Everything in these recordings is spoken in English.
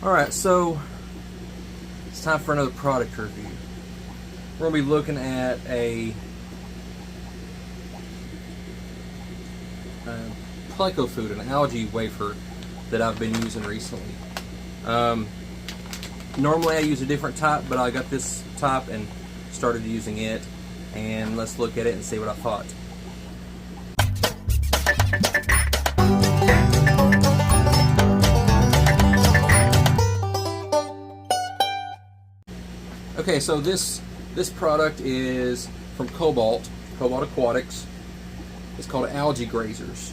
Alright, so it's time for another product review. We're going to be looking at a Pleco food, an algae wafer that I've been using recently. Normally I use a different type, but I got this type and started using it, and let's look at it and see what I thought. Okay, so this product is from Cobalt Aquatics. It's called Algae Grazers.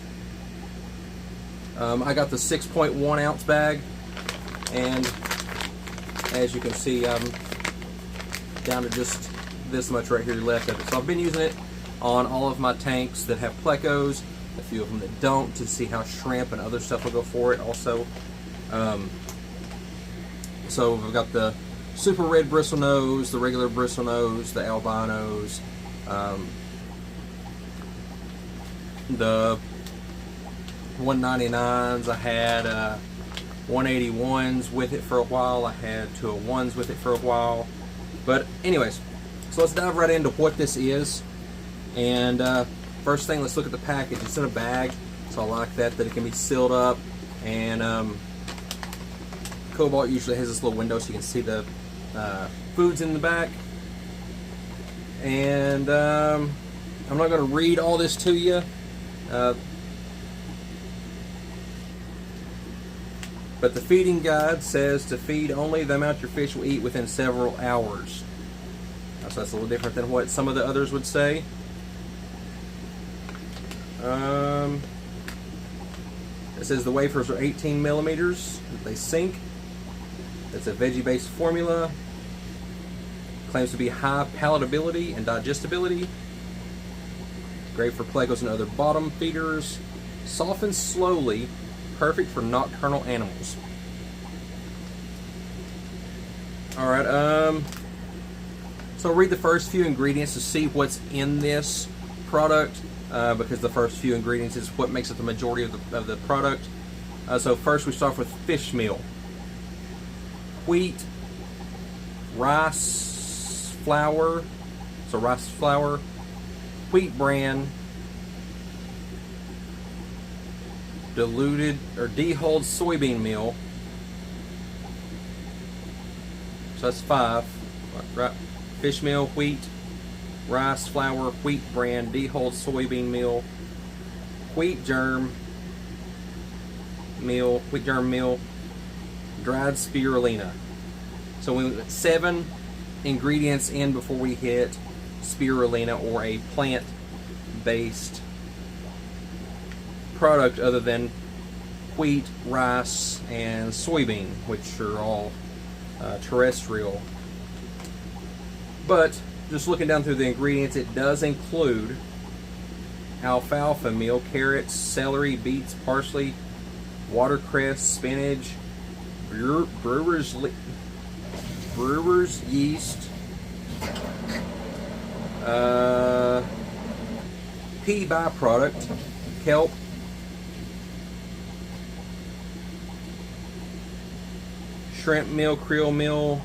I got the 6.1 ounce bag, and as you can see, I'm down to just this much right here left of it. So I've been using it on all of my tanks that have plecos, a few of them that don't, to see how shrimp and other stuff will go for it also. So we've got the super red bristlenose, the regular bristlenose, the albinos, the 199s. I had 181s with it for a while. I had 201s with it for a while. But anyways, so let's dive right into what this is. And first thing, let's look at the package. It's in a bag, so I like that it can be sealed up. And Cobalt usually has this little window so you can see the foods in the back. And I'm not going to read all this to you. But the feeding guide says to feed only the amount your fish will eat within several hours. So that's a little different than what some of the others would say. It says the wafers are 18 millimeters. They sink. It's a veggie-based formula. Claims to be high palatability and digestibility. Great for plecos and other bottom feeders. Softens slowly. Perfect for nocturnal animals. Alright, so read the first few ingredients to see what's in this product, because the first few ingredients is what makes it the majority of the product. So first we start with fish meal. Wheat, rice flour, so rice flour, wheat bran, diluted or dehulled soybean meal. So that's 5. Right. Fish meal, wheat, rice flour, wheat bran, dehulled soybean meal, wheat germ meal, dried spirulina. So we put 7 ingredients in before we hit spirulina, or a plant-based product other than wheat, rice, and soybean, which are all terrestrial. But just looking down through the ingredients, it does include alfalfa meal, carrots, celery, beets, parsley, watercress, spinach, brewer's yeast, pea byproduct, kelp, shrimp meal, krill meal,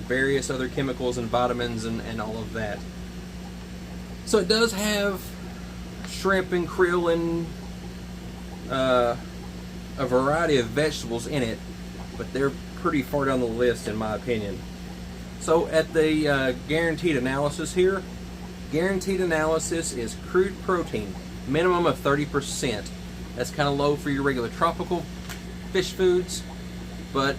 various other chemicals and vitamins and all of that. So it does have shrimp and krill and a variety of vegetables in it, but they're pretty far down the list in my opinion. So at the guaranteed analysis here, guaranteed analysis is crude protein, minimum of 30%. That's kind of low for your regular tropical fish foods, but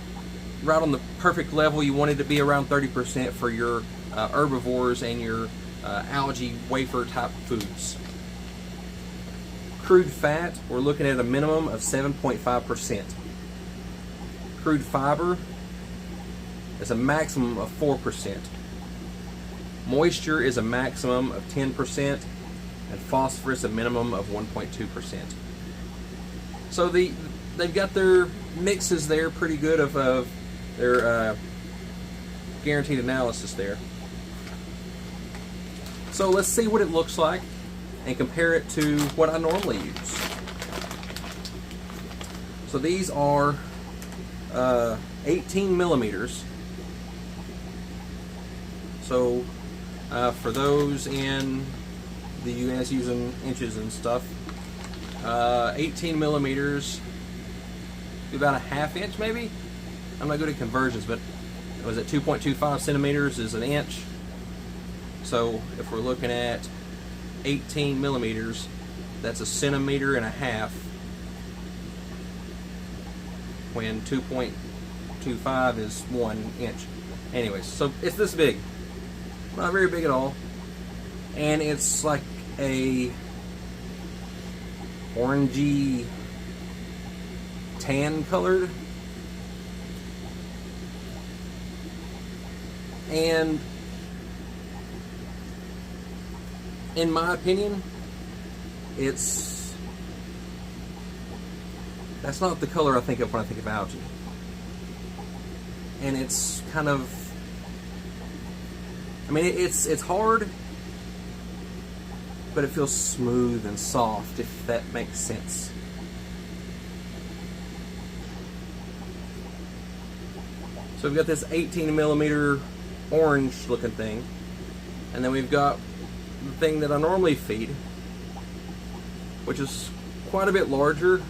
right on the perfect level. You want it to be around 30% for your herbivores and your algae wafer type foods. Crude fat, we're looking at a minimum of 7.5%. Crude fiber is a maximum of 4%. Moisture is a maximum of 10%, and phosphorus a minimum of 1.2%. So they've got their mixes there pretty good of their guaranteed analysis there. So let's see what it looks like and compare it to what I normally use. So these are 18 millimeters. So for those in the US using inches and stuff, 18 millimeters, about a ½ inch maybe. I'm not good at conversions, but was it 2.25 centimeters is an inch? So if we're looking at 18 millimeters, that's 1.5 centimeters, when 2.25 is 1 inch. Anyways, so it's this big. Not very big at all. And it's like a orangey tan colored. And in my opinion, that's not the color I think of when I think of algae. And it's kind of, I mean, it's hard, but it feels smooth and soft, if that makes sense. So we've got this 18 millimeter orange looking thing, and then we've got the thing that I normally feed, which is quite a bit larger,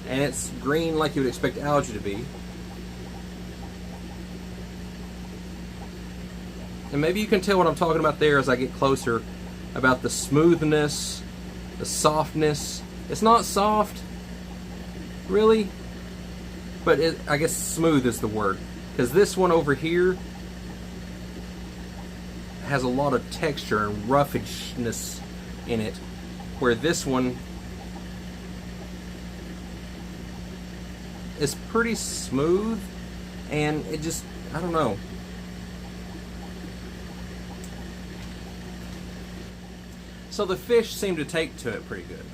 and it's green like you would expect algae to be. And maybe you can tell what I'm talking about there as I get closer, about the smoothness, the softness. It's not soft, really, but I guess smooth is the word. Because this one over here has a lot of texture and roughishness in it, where this one is pretty smooth, and it just, I don't know. So the fish seem to take to it pretty good.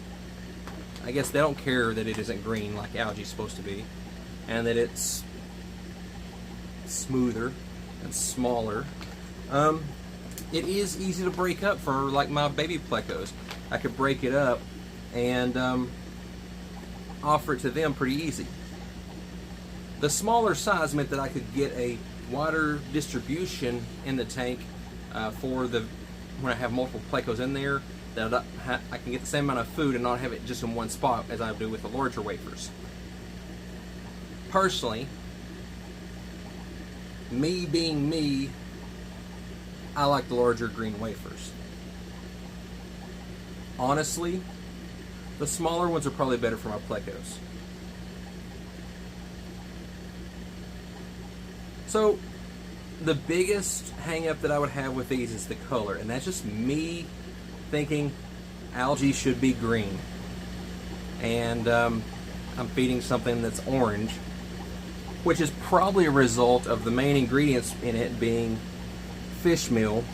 I guess they don't care that it isn't green like algae's supposed to be, and that it's smoother and smaller. It is easy to break up for like my baby plecos. I could break it up and offer it to them pretty easy. The smaller size meant that I could get a wider distribution in the tank for when I have multiple plecos in there, that I can get the same amount of food and not have it just in one spot as I do with the larger wafers. Personally, me being me, I like the larger green wafers. Honestly, the smaller ones are probably better for my plecos. So, the biggest hang up that I would have with these is the color, and that's just me thinking algae should be green. And I'm feeding something that's orange, which is probably a result of the main ingredients in it being fish meal,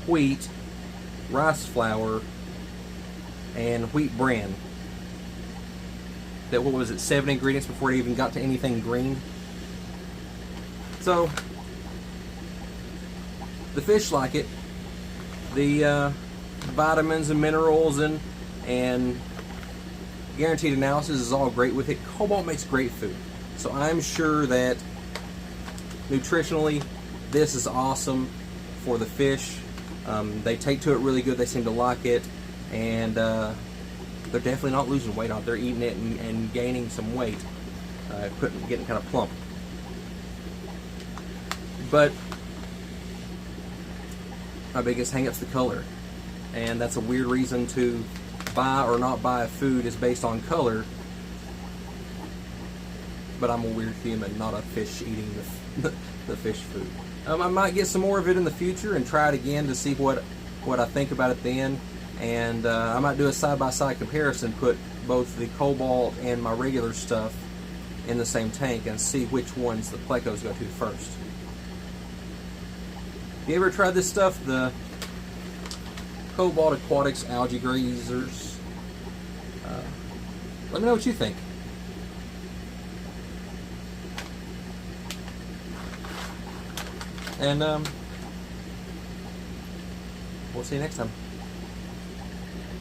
wheat, rice flour, and wheat bran. That, what was it, 7 ingredients before it even got to anything green? So, the fish like it. The vitamins and minerals and guaranteed analysis is all great with it. Cobalt makes great food. So I'm sure that nutritionally, this is awesome for the fish. They take to it really good. They seem to like it, and they're definitely not losing weight on it. They're eating it and gaining some weight, getting kind of plump. But my biggest hang-up's the color, and that's a weird reason to buy or not buy a food is based on color. But I'm a weird human, not a fish eating the fish food. I might get some more of it in the future and try it again to see what I think about it then. And I might do a side-by-side comparison, put both the Cobalt and my regular stuff in the same tank and see which ones the plecos go to first. You ever tried this stuff? The Cobalt Aquatics Algae Grazers? Let me know what you think. And we'll see you next time.